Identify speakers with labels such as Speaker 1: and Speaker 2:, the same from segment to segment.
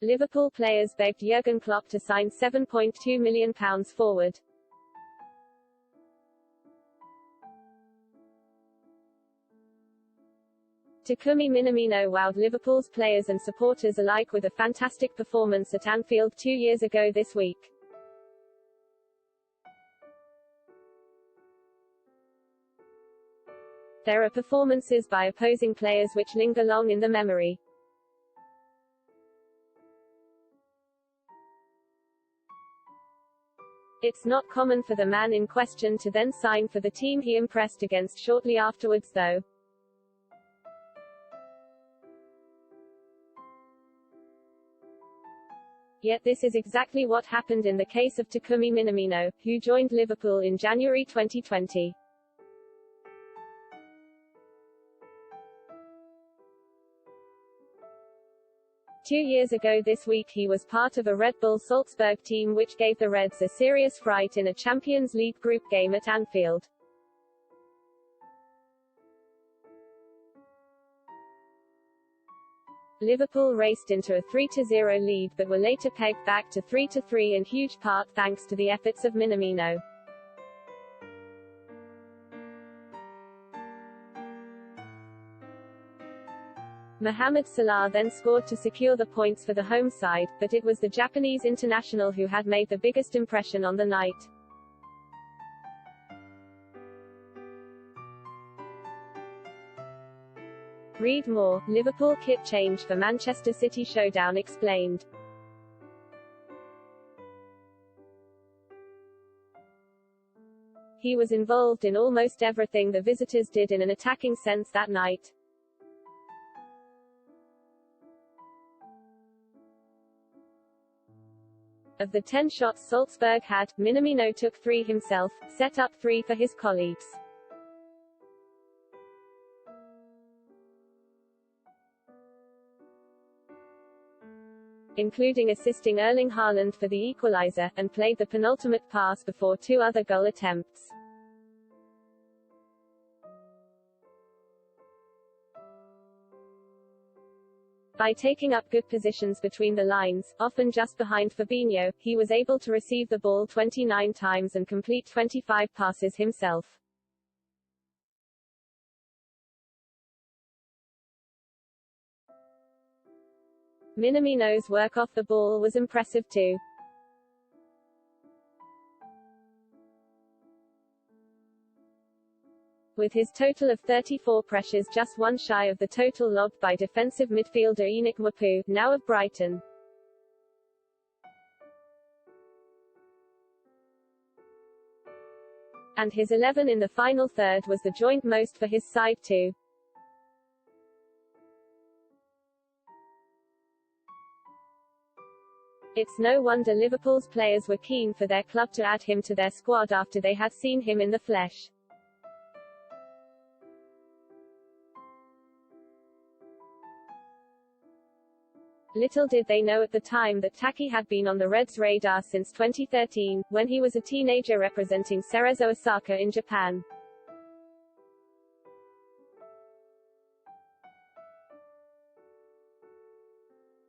Speaker 1: Liverpool players begged Jurgen Klopp to sign £7.2 million forward. Takumi Minamino wowed Liverpool's players and supporters alike with a fantastic performance at Anfield 2 years ago this week. There are performances by opposing players which linger long in the memory. It's not common for the man in question to then sign for the team he impressed against shortly afterwards though. Yet this is exactly what happened in the case of Takumi Minamino, who joined Liverpool in January 2020. Two years ago this week he was part of a Red Bull Salzburg team which gave the Reds a serious fright in a Champions League group game at Anfield. Liverpool raced into a 3-0 lead but were later pegged back to 3-3 in huge part thanks to the efforts of Minamino. Mohamed Salah then scored to secure the points for the home side, but it was the Japanese international who had made the biggest impression on the night. Read more. Liverpool kit change for Manchester City showdown explained. He was involved in almost everything the visitors did in an attacking sense that night. Of the 10 shots Salzburg had, Minamino took 3 himself, set up 3 for his colleagues. Including assisting Erling Haaland for the equaliser, and played the penultimate pass before 2 other goal attempts. By taking up good positions between the lines, often just behind Fabinho, he was able to receive the ball 29 times and complete 25 passes himself. Minamino's work off the ball was impressive too. With his total of 34 pressures just one shy of the total lobbed by defensive midfielder Enoch Mwepu, now of Brighton. And his 11 in the final third was the joint most for his side too. It's no wonder Liverpool's players were keen for their club to add him to their squad after they had seen him in the flesh. Little did they know at the time that Taki had been on the Reds' radar since 2013, when he was a teenager representing Cerezo Osaka in Japan.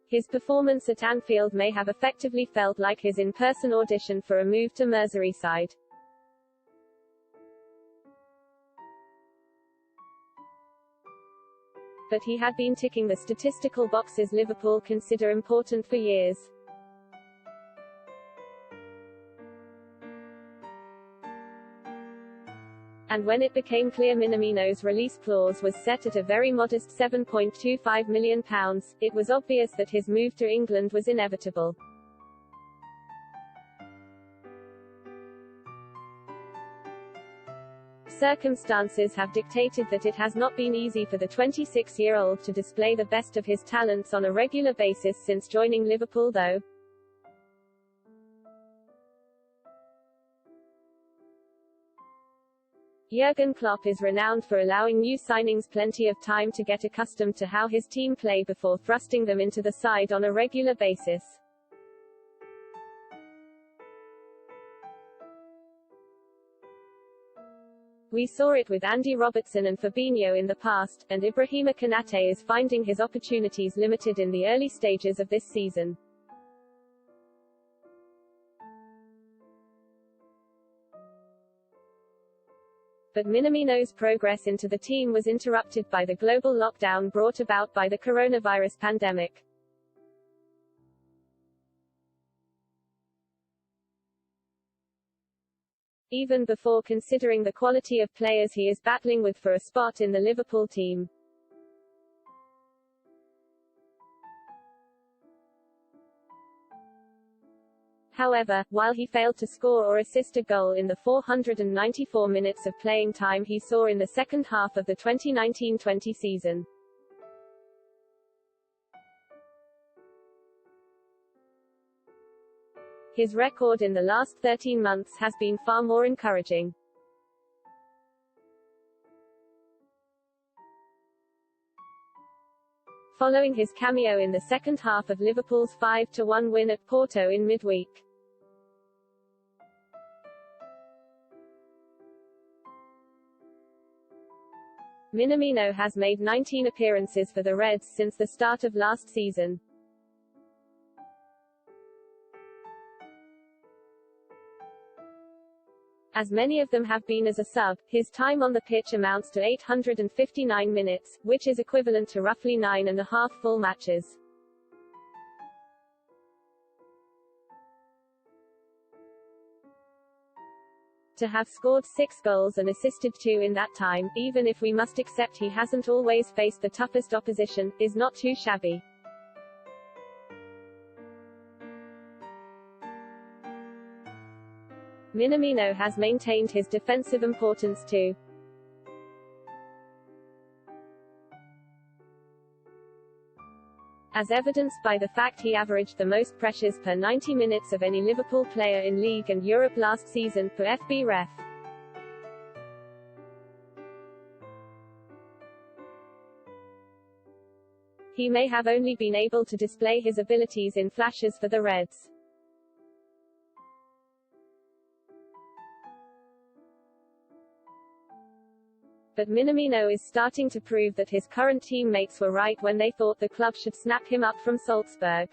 Speaker 1: His performance at Anfield may have effectively felt like his in-person audition for a move to Merseyside. But he had been ticking the statistical boxes Liverpool consider important for years. And when it became clear Minamino's release clause was set at a very modest £7.25 million, it was obvious that his move to England was inevitable. Circumstances have dictated that it has not been easy for the 26-year-old to display the best of his talents on a regular basis since joining Liverpool though. Jurgen Klopp is renowned for allowing new signings plenty of time to get accustomed to how his team play before thrusting them into the side on a regular basis. We saw it with Andy Robertson and Fabinho in the past, and Ibrahima Konate is finding his opportunities limited in the early stages of this season. But Minamino's progress into the team was interrupted by the global lockdown brought about by the coronavirus pandemic. Even before considering the quality of players he is battling with for a spot in the Liverpool team. However, while he failed to score or assist a goal in the 494 minutes of playing time he saw in the second half of the 2019-20 season. His record in the last 13 months has been far more encouraging. Following his cameo in the second half of Liverpool's 5-1 win at Porto in midweek. Minamino has made 19 appearances for the Reds since the start of last season. As many of them have been as a sub, his time on the pitch amounts to 859 minutes, which is equivalent to roughly 9.5 full matches. To have scored 6 goals and assisted 2 in that time, even if we must accept he hasn't always faced the toughest opposition, is not too shabby. Minamino has maintained his defensive importance too. As evidenced by the fact he averaged the most pressures per 90 minutes of any Liverpool player in League and Europe last season, per FBref. He may have only been able to display his abilities in flashes for the Reds. But Minamino is starting to prove that his current teammates were right when they thought the club should snap him up from Salzburg.